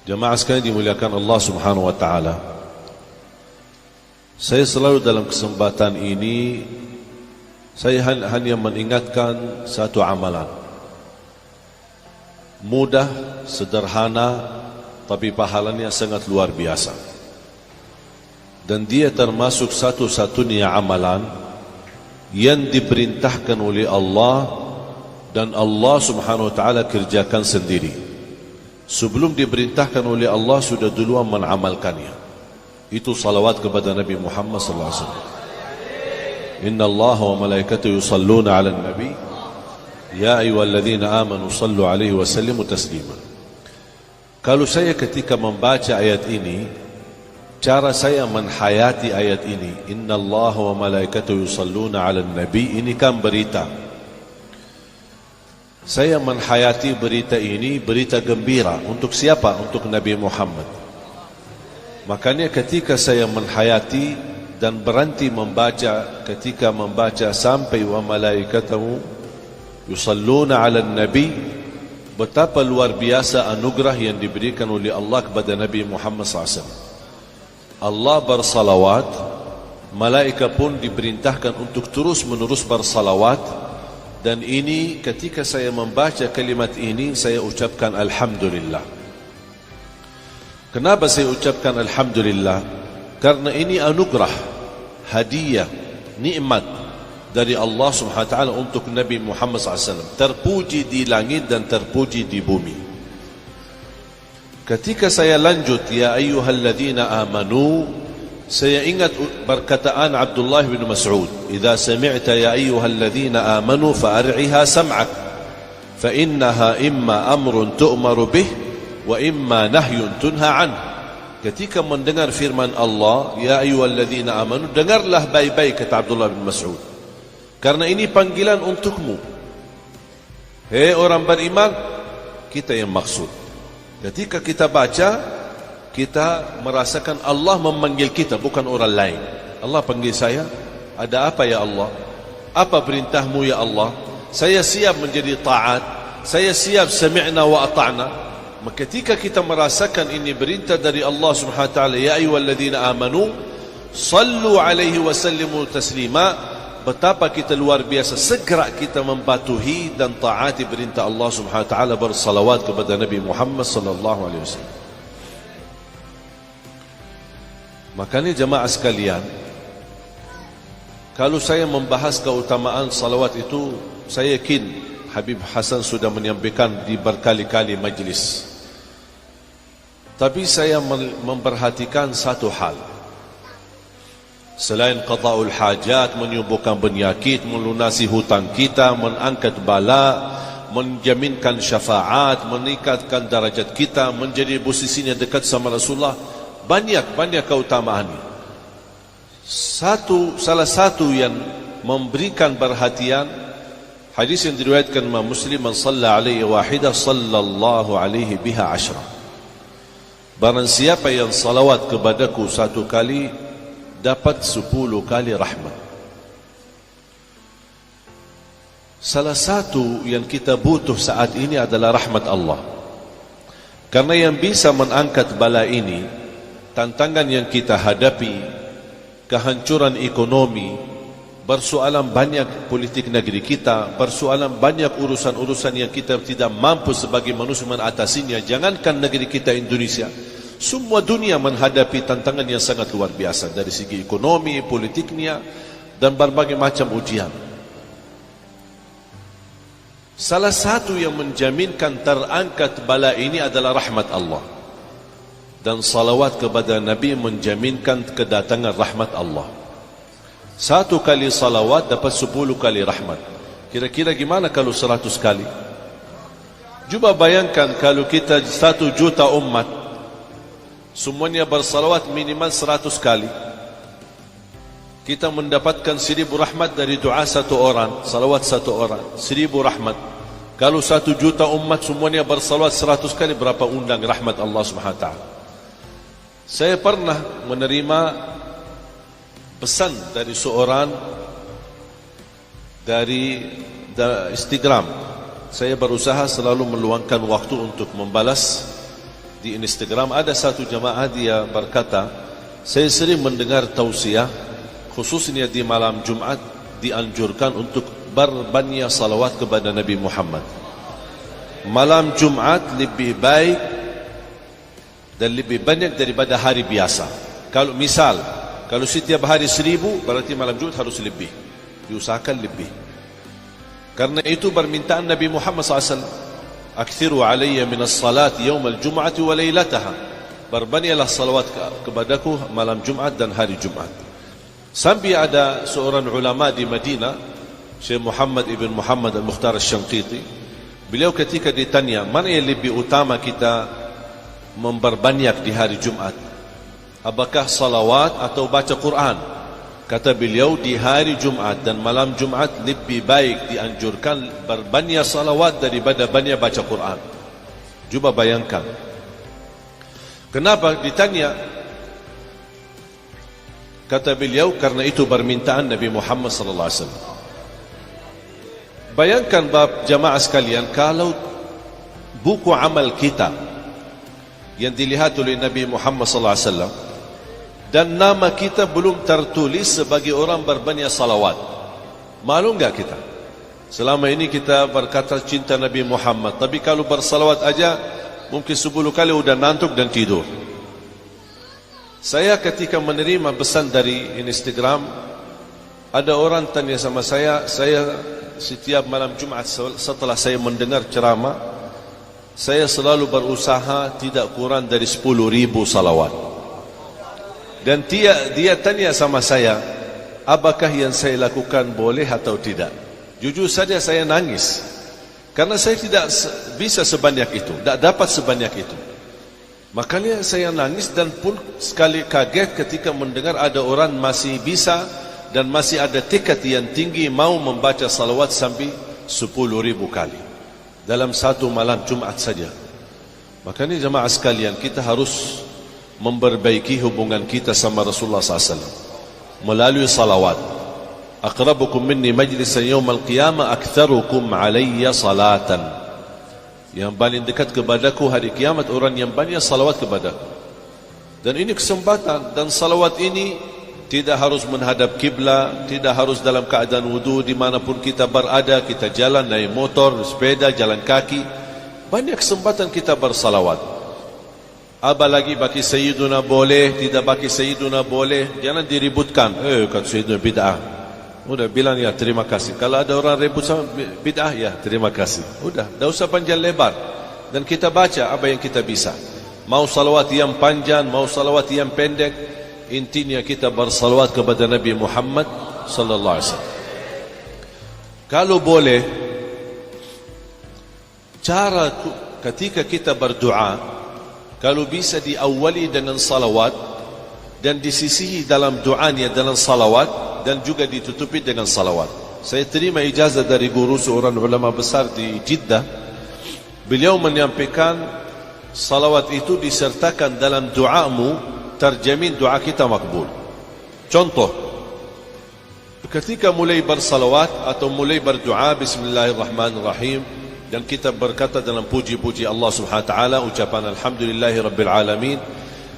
Jemaah sekalian dimuliakan Allah Subhanahu wa taala. Saya selalu dalam kesempatan ini saya hanya mengingatkan satu amalan. Mudah, sederhana, tapi pahalanya sangat luar biasa. Dan dia termasuk satu-satunya amalan yang diperintahkan oleh Allah dan Allah Subhanahu wa taala kerjakan sendiri. Sebelum diperintahkan oleh Allah sudah duluan mengamalkannya. Itu salawat kepada Nabi Muhammad sallallahu alaihi wasallam. Inna Allah wa malaikatahu yusalluna 'alan nabi ya ayyuhalladzina amanu sallu 'alaihi wa sallimu taslima. Kalau saya ketika membaca ayat ini, cara saya menhayati ayat ini, Inna Allah wa malaikatahu yusalluna 'alan nabi, ini kan berita. Saya menhayati berita ini berita gembira untuk siapa? Untuk Nabi Muhammad. Makanya ketika saya menhayati dan berhenti membaca, ketika membaca sampai wa malaikatahu yusalluna 'alan nabi, betapa luar biasa anugerah yang diberikan oleh Allah kepada Nabi Muhammad SAW. Allah bersalawat, malaikat pun diperintahkan untuk terus menerus bersalawat. Dan ini ketika saya membaca kalimat ini, saya ucapkan Alhamdulillah. Kenapa saya ucapkan Alhamdulillah? Karena ini anugerah, hadiah, nikmat dari Allah Subhanahu wa taala untuk Nabi Muhammad SAW. Terpuji di langit dan terpuji di bumi. Ketika saya lanjut, ya ayyuhalladzina amanu, saya ingat perkataan Abdullah bin Mas'ud, "Idza sami'ta ya ayyuhalladzina amanu fa'ar'iha sam'ak, fa innaha imma amrun tu'maru bih wa imma nahyun tunha 'an." Ketika mendengar firman Allah, ya ayyuhalladzina amanu, dengarlah baik-baik, kata Abdullah bin Mas'ud. Karena ini panggilan untukmu. Hei orang beriman, kita yang maksud. Ketika kita baca, kita merasakan Allah memanggil kita, bukan orang lain. Allah panggil saya, ada apa ya Allah? Apa perintahmu ya Allah? Saya siap menjadi taat, saya siap sami'na wa ata'na. Maka ketika kita merasakan ini perintah dari Allah Subhanahu wa taala, ya ayyuhalladzina amanu sallu alaihi wa sallimu taslima, betapa kita luar biasa segera kita mematuhi dan taati perintah Allah Subhanahu wa taala, bersalawat kepada Nabi Muhammad sallallahu alaihi wasallam. Makanya jemaah sekalian, kalau saya membahas keutamaan salawat itu, saya yakin Habib Hasan sudah menyampaikan di berkali-kali majlis. Tapi saya memperhatikan satu hal. Selain qada'ul hajat, menyembuhkan penyakit, melunasi hutang kita, mengangkat bala, menjaminkan syafaat, meningkatkan darajat kita, menjadi posisinya dekat sama Rasulullah, banyak keutamaan. Salah satu yang memberikan perhatian, hadis yang diriwayatkan Imam Muslim, man shalla alaihi wahidah sallallahu alaihi biha ashra. Barang siapa yang salawat kepadaku satu kali, dapat 10 kali rahmat. Salah satu yang kita butuh saat ini adalah rahmat Allah. Karena yang bisa mengangkat bala ini, tantangan yang kita hadapi, kehancuran ekonomi, persoalan banyak politik negeri kita, persoalan banyak urusan-urusan yang kita tidak mampu sebagai manusia mengatasinya. Jangankan negeri kita Indonesia, semua dunia menghadapi tantangan yang sangat luar biasa dari segi ekonomi, politiknya, dan berbagai macam ujian. Salah satu yang menjaminkan terangkat bala ini adalah rahmat Allah. Dan salawat kepada Nabi menjaminkan kedatangan rahmat Allah. 1 kali salawat dapat 10 kali rahmat. Kira-kira gimana kalau 100 kali? Cuba bayangkan kalau kita 1 juta umat, semuanya bersalawat minimal 100 kali. Kita mendapatkan 1000 rahmat dari doa 1 orang, salawat 1 orang, 1000 rahmat. Kalau 1 juta umat semuanya bersalawat 100 kali, berapa undang rahmat Allah Subhanahu wa taala? Saya pernah menerima pesan dari seorang dari Instagram. Saya berusaha selalu meluangkan waktu untuk membalas di Instagram ada satu jamaah dia berkata, saya sering mendengar tausiah khususnya di malam Jumat dianjurkan untuk berbanyak salawat kepada Nabi Muhammad. Malam Jumat lebih baik dan lebih banyak daripada hari biasa. Kalau misal, kalau setiap hari 1000, berarti malam Jumat harus lebih, diusahakan lebih. Karena itu permintaan Nabi Muhammad SAW, akthiru alayya minas salat yawmal jum'ati wa laylataha, berbanyaklah salawat kepadaku malam Jumat dan hari Jumat. Sampai ada seorang ulama di Madinah, Syekh Muhammad ibn Muhammad al-Mukhtar al-Shanqiti, beliau ketika ditanya mana yang lebih utama kita memperbanyak di hari Jumat, apakah salawat atau baca Quran? Kata beliau, di hari Jumat dan malam Jumat lebih baik dianjurkan berbanyak salawat daripada banyak baca Quran. Cuba bayangkan. Kenapa ditanya? Kata beliau, karena itu permintaan Nabi Muhammad sallallahu alaihi wasallam. Bayangkan jamaah sekalian, kalau buku amal kita yang dilihat oleh Nabi Muhammad sallallahu alaihi wasallam dan nama kita belum tertulis sebagai orang berbanyak salawat, malu enggak kita? Selama ini kita berkata cinta Nabi Muhammad, tapi kalau bersalawat aja mungkin 10 kali sudah ngantuk dan tidur. Saya ketika menerima pesan dari Instagram, ada orang tanya sama saya setiap malam Jumat setelah saya mendengar ceramah, saya selalu berusaha tidak kurang dari 10.000 salawat. Dan dia tanya sama saya, apakah yang saya lakukan boleh atau tidak? Jujur saja saya nangis, karena saya tidak bisa sebanyak itu, tidak dapat sebanyak itu. Makanya saya nangis dan pun sekali kaget ketika mendengar ada orang masih bisa dan masih ada tekad yang tinggi mau membaca salawat sampai 10.000 kali dalam satu malam Jumat saja. Makanya jemaah sekalian, kita harus memperbaiki hubungan kita sama Rasulullah SAW melalui salawat. Aqrabukum minni majlisan yawmal qiyamah aktharukum alayya salatan. Yang paling dekat kepadaku hari kiamat orang yang banyak salawat kepadaku. Dan ini kesempatan, dan salawat ini tidak harus menghadap kiblat, tidak harus dalam keadaan wudu, dimanapun kita berada, kita jalan, naik motor, sepeda, jalan kaki, banyak kesempatan kita bersalawat. Apa lagi bagi Sayyiduna boleh, tidak bagi Sayyiduna boleh, jangan diributkan. Kata Sayyiduna bid'ah. Udah bilang ya terima kasih. Kalau ada orang ribut sama bid'ah, ya terima kasih. Udah, tak usah panjang lebar. Dan kita baca apa yang kita bisa. Mau salawat yang panjang, mau salawat yang pendek, intinya kita bersalawat kepada Nabi Muhammad sallallahu alaihi wasallam. Kalau boleh, cara ketika kita berdoa, kalau bisa diawali dengan salawat dan disisihi dalam doanya dengan salawat dan juga ditutupi dengan salawat. Saya terima ijazah dari guru seorang ulama besar di Jeddah. Beliau menyampaikan salawat itu disertakan dalam doamu, terjamin doa kita makbul. Contoh, ketika mulai bersalawat atau mulai berdoa bismillahirrahmanirrahim, dan kita berkata dalam puji-puji Allah Subhanahu wa taala, ucapan alhamdulillahi rabbil alamin,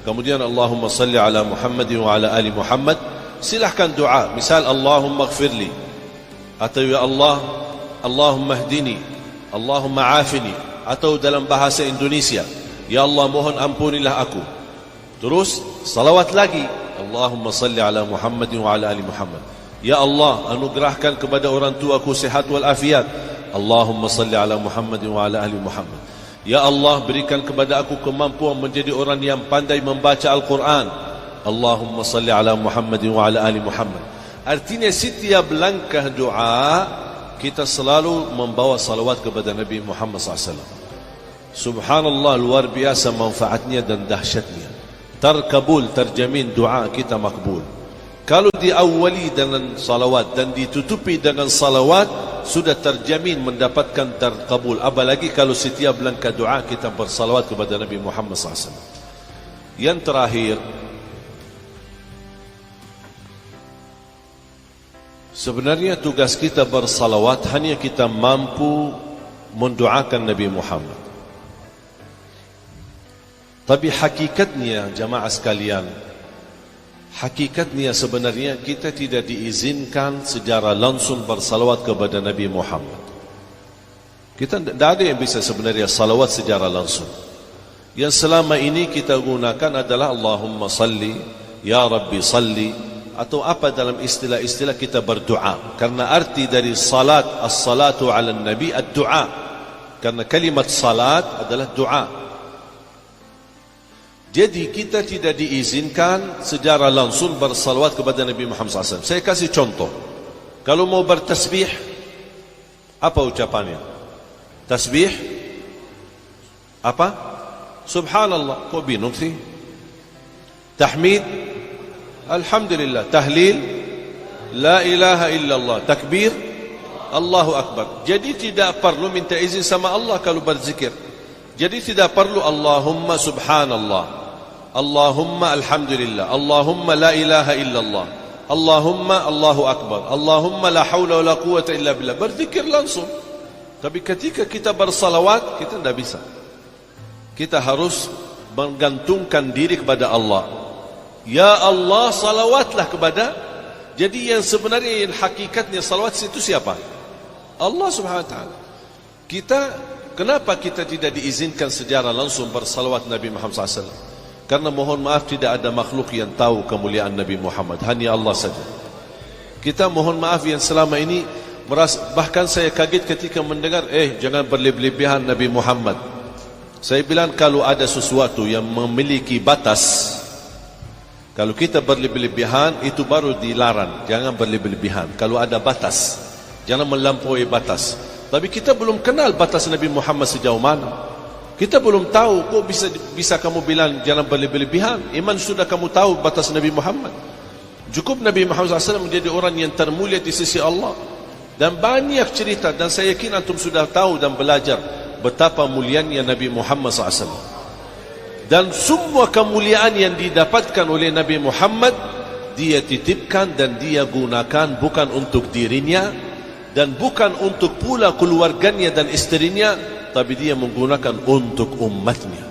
kemudian Allahumma salli ala Muhammad wa ala ali Muhammad, silahkan doa. Misal Allahumma ighfirli, atau ya Allah, Allahumma hdini, Allahumma afini, atau dalam bahasa Indonesia, ya Allah mohon ampunilah aku. Terus salawat lagi, Allahumma salli ala Muhammad wa ala ali Muhammad, ya Allah anugerahkan kepada orang tuaku sehat wal afiat, Allahumma salli ala Muhammad wa ala ahli Muhammad, ya Allah berikan kepada aku kemampuan menjadi orang yang pandai membaca Al-Quran, Allahumma salli ala Muhammad wa ala ahli Muhammad. Artinya setiap langkah doa kita selalu membawa salawat kepada Nabi Muhammad SAW. Subhanallah, luar biasa manfaatnya dan dahsyatnya. Terkabul, terjamin doa kita makbul. Kalau diawali dengan salawat dan ditutupi dengan salawat, sudah terjamin mendapatkan terkabul. Apalagi kalau setiap langkah doa kita bersalawat kepada Nabi Muhammad SAW. Yang terakhir, sebenarnya tugas kita bersalawat hanya kita mampu mendoakan Nabi Muhammad. Tapi hakikatnya jamaah sekalian, hakikatnya sebenarnya kita tidak diizinkan secara langsung bersalawat kepada Nabi Muhammad. Kita tidak ada yang bisa sebenarnya salawat secara langsung. Yang selama ini kita gunakan adalah Allahumma salli, Ya Rabbi salli, atau apa dalam istilah-istilah kita berdoa. Karena arti dari salat, as-salatu ala nabi, ad-doa. Karena kalimat salat adalah doa. Jadi kita tidak diizinkan secara langsung bersalawat kepada Nabi Muhammad SAW. Saya kasih contoh. Kalau mau bertasbih, apa ucapannya? Tasbih? Apa? Subhanallah. Kok bingung sih? Tahmid? Alhamdulillah. Tahlil? La ilaha illallah. Takbir? Allahu Akbar. Jadi tidak perlu minta izin sama Allah kalau berzikir. Jadi tidak perlu Allahumma subhanallah, Allahumma alhamdulillah, Allahumma la ilaha illallah, Allahumma Allahu Akbar, Allahumma la hawla wa la quwata illa billah. Berzikir langsung. Tapi ketika kita bersalawat, kita tidak bisa. Kita harus menggantungkan diri kepada Allah. Ya Allah, salawatlah kepada. Jadi yang sebenarnya, yang hakikatnya salawat itu siapa? Allah subhanahu wa ta'ala. Kenapa kita tidak diizinkan secara langsung bersalawat Nabi Muhammad SAW? Karena mohon maaf tidak ada makhluk yang tahu kemuliaan Nabi Muhammad, hanya Allah saja. Kita mohon maaf yang selama ini merasa, bahkan saya kaget ketika mendengar jangan berlebih-lebihan Nabi Muhammad. Saya bilang kalau ada sesuatu yang memiliki batas, kalau kita berlebih-lebihan itu baru dilarang. Jangan berlebih-lebihan. Kalau ada batas, jangan melampaui batas. Tapi kita belum kenal batas Nabi Muhammad sejauh mana. Kita belum tahu. Kok bisa kamu bilang jangan berlebih-lebihan? Iman sudah kamu tahu batas Nabi Muhammad. Cukup Nabi Muhammad SAW menjadi orang yang termulia di sisi Allah. Dan banyak cerita, dan saya yakin antum sudah tahu dan belajar betapa mulianya Nabi Muhammad SAW. Dan semua kemuliaan yang didapatkan oleh Nabi Muhammad, dia titipkan dan dia gunakan bukan untuk dirinya, dan bukan untuk pula keluarganya dan istrinya, tapi dia menggunakan untuk umatnya.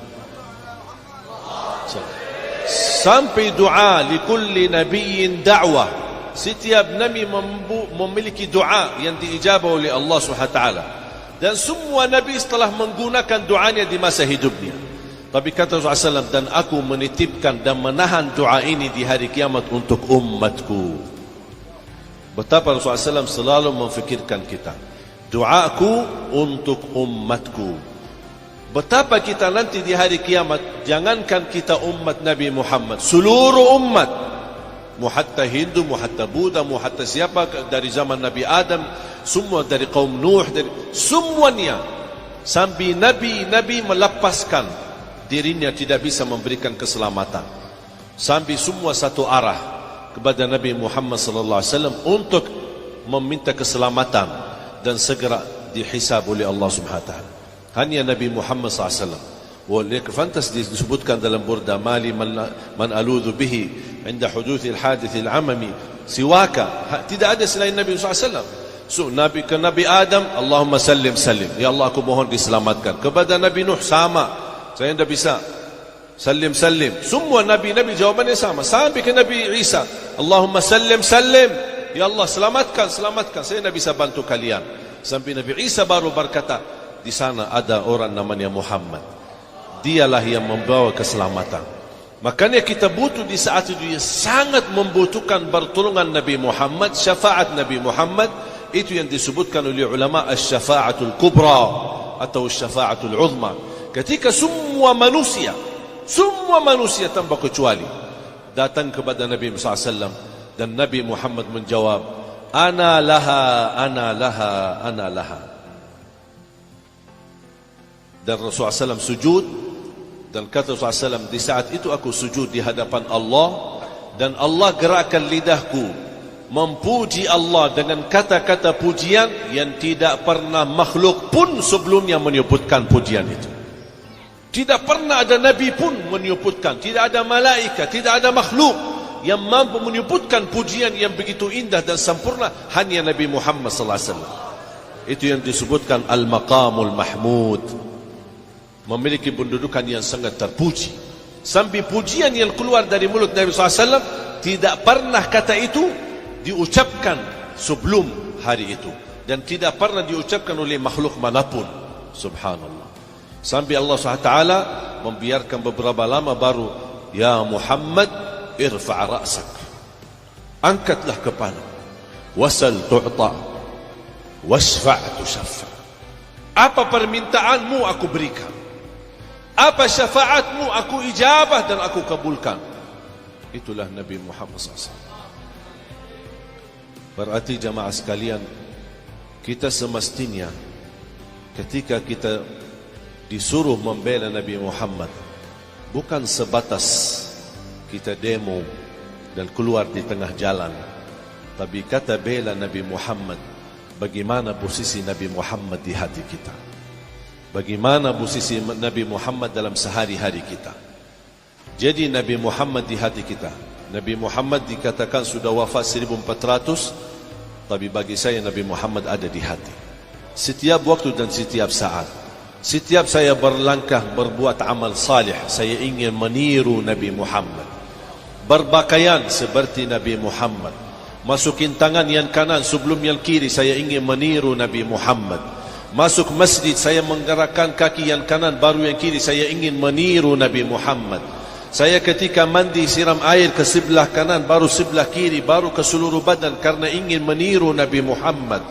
Sampai doa likulli nabiyyin da'wah. Setiap nabi memiliki doa yang diijabah oleh Allah SWT. Dan semua nabi setelah menggunakan doanya di masa hidupnya. Tapi kata Rasulullah SAW, dan aku menitipkan dan menahan doa ini di hari kiamat untuk umatku. Betapa Rasulullah SAW selalu memfikirkan kita. Doaku untuk umatku. Betapa kita nanti di hari kiamat, jangankan kita umat Nabi Muhammad, seluruh umat, muhatta Hindu, muhatta Buddha, muhatta siapa, dari zaman Nabi Adam, semua dari kaum Nuh, dari semuanya, sampai Nabi melepaskan dirinya tidak bisa memberikan keselamatan, sampai semua satu arah kepada Nabi Muhammad sallallahu alaihi wasallam untuk meminta keselamatan dan segera dihisab oleh Allah Subhanahu wa taala. Hanya Nabi Muhammad sallallahu alaihi wasallam. Oleh fantas disebutkan dalam burda, mali man aludhu bihi inda huduthi al-hadith al-amami siwaka. Tidak ada selain Nabi sallallahu alaihi wasallam. So Nabi Adam, Allahumma sallim sallim, ya Allah aku mohon diselamatkan. Kepada Nabi Nuh sama, saya tidak bisa, sallim sallim. Semua nabi-nabi jawabannya sama. Sampai ke Nabi Isa, Allahumma sallim sallim, ya Allah selamatkan, selamatkan, saya tidak bisa bantu kalian. Sampai Nabi Isa baru berkata, di sana ada orang namanya Muhammad, dialah yang membawa keselamatan. Makanya kita butuh di saat itu, sangat membutuhkan pertolongan Nabi Muhammad, syafaat Nabi Muhammad. Itu yang disebutkan oleh ulama asy-syafa'atul kubra atau asy-syafa'atul uzma. Ketika semua manusia tanpa kecuali datang kepada Nabi Muhammad SAW, dan Nabi Muhammad menjawab, ana laha, ana laha, ana laha. Dan Rasulullah SAW sujud, dan kata Rasulullah SAW, di saat itu aku sujud di hadapan Allah, dan Allah gerakkan lidahku memuji Allah dengan kata-kata pujian yang tidak pernah makhluk pun sebelumnya menyebutkan pujian itu. Tidak pernah ada Nabi pun menyebutkan, tidak ada malaikat, tidak ada makhluk yang mampu menyebutkan pujian yang begitu indah dan sempurna, hanya Nabi Muhammad SAW. Itu yang disebutkan Al-Maqamul Mahmud, memiliki pendudukan yang sangat terpuji. Sampai pujian yang keluar dari mulut Nabi SAW tidak pernah kata itu diucapkan sebelum hari itu, dan tidak pernah diucapkan oleh makhluk manapun. Subhanallah. Sampai Allah SWT membiarkan beberapa lama baru, ya Muhammad irfa' ra'sak, angkatlah kepala, wasal tu'ta, wasfa' tushaffa. Apa permintaanmu aku berikan, apa syafaatmu aku ijabah dan aku kabulkan. Itulah Nabi Muhammad SAW. Berarti jamaah sekalian, kita semestinya ketika kita disuruh membela Nabi Muhammad, bukan sebatas kita demo dan keluar di tengah jalan, tapi kata bela Nabi Muhammad, bagaimana posisi Nabi Muhammad di hati kita, bagaimana posisi Nabi Muhammad dalam sehari-hari kita. Jadi Nabi Muhammad di hati kita. Nabi Muhammad dikatakan sudah wafat 1400, tapi bagi saya Nabi Muhammad ada di hati. Setiap waktu dan setiap saat, setiap saya berlangkah berbuat amal salih, saya ingin meniru Nabi Muhammad, berpakaian seperti Nabi Muhammad, masukin tangan yang kanan sebelum yang kiri, saya ingin meniru Nabi Muhammad. Masuk masjid, saya menggerakkan kaki yang kanan baru yang kiri, saya ingin meniru Nabi Muhammad. Saya ketika mandi siram air ke sebelah kanan baru sebelah kiri baru ke seluruh badan, karena ingin meniru Nabi Muhammad.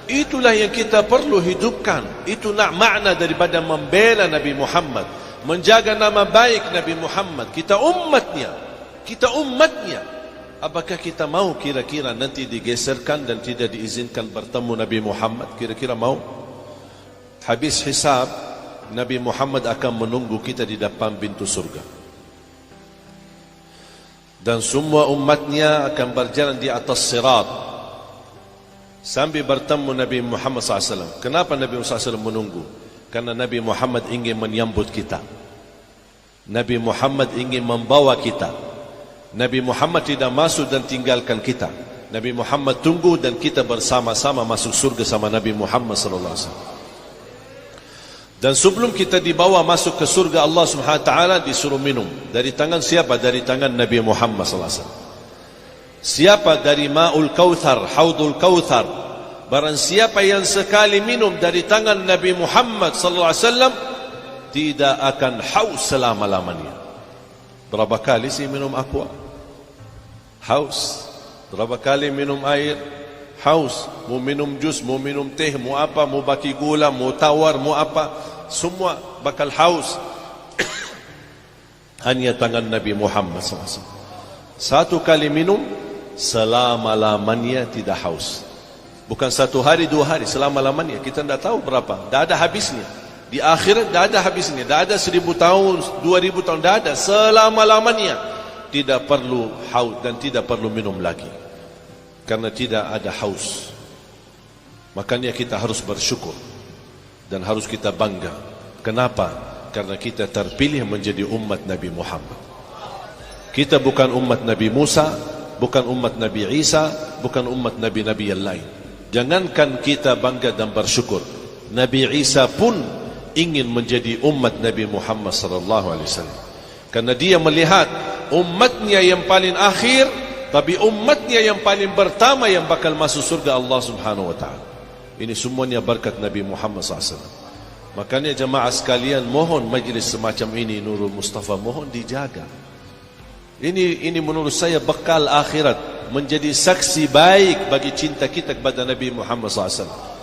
Itulah yang kita perlu hidupkan. Itu makna daripada membela Nabi Muhammad, menjaga nama baik Nabi Muhammad. Kita umatnya. Apakah kita mau kira-kira nanti digeserkan dan tidak diizinkan bertemu Nabi Muhammad? Kira-kira mau? Habis hisab, Nabi Muhammad akan menunggu kita di depan pintu surga, dan semua umatnya akan berjalan di atas sirat sampai bertemu Nabi Muhammad SAW. Kenapa Nabi Muhammad SAW menunggu? Karena Nabi Muhammad ingin menyambut kita, Nabi Muhammad ingin membawa kita. Nabi Muhammad tidak masuk dan tinggalkan kita. Nabi Muhammad tunggu dan kita bersama-sama masuk surga sama Nabi Muhammad SAW. Dan sebelum kita dibawa masuk ke surga, Allah Subhanahu wa taala disuruh minum. Dari tangan siapa? Dari tangan Nabi Muhammad sallallahu alaihi wasallam. Siapa? Dari Ma'ul Kautsar, Haudul Kautsar. Barang siapa yang sekali minum dari tangan Nabi Muhammad sallallahu alaihi wasallam, tidak akan haus selama-lamanya. Berapa kali sih minum aqua? Haus. Berapa kali minum air? Haus. Mau minum jus, mau minum teh, mau apa, mau baki gula, mau tawar, mau apa, semua bakal haus. Hanya tangan Nabi Muhammad SAW. Satu kali minum, selama-lamanya tidak haus. Bukan satu hari, 2 hari, selama-lamanya. Kita tidak tahu berapa, tidak ada habisnya. Di akhirat tidak ada habisnya, tidak ada 1000 tahun, 2000 tahun, tidak ada. Selama-lamanya tidak perlu haus dan tidak perlu minum lagi, karena tidak ada haus. Makanya kita harus bersyukur dan harus kita bangga. Kenapa? Karena kita terpilih menjadi umat Nabi Muhammad. Kita bukan umat Nabi Musa, bukan umat Nabi Isa, bukan umat Nabi-Nabi yang lain. Jangankan kita bangga dan bersyukur, Nabi Isa pun ingin menjadi umat Nabi Muhammad sallallahu alaihi wasallam. Karena dia melihat umatnya yang paling akhir, tapi umatnya yang paling pertama yang bakal masuk surga Allah Subhanahu wa taala. Ini semuanya berkat Nabi Muhammad SAW. Makanya jemaah sekalian, mohon majlis semacam ini, Nurul Mustafa, mohon dijaga. Ini menurut saya bekal akhirat, menjadi saksi baik bagi cinta kita kepada Nabi Muhammad SAW.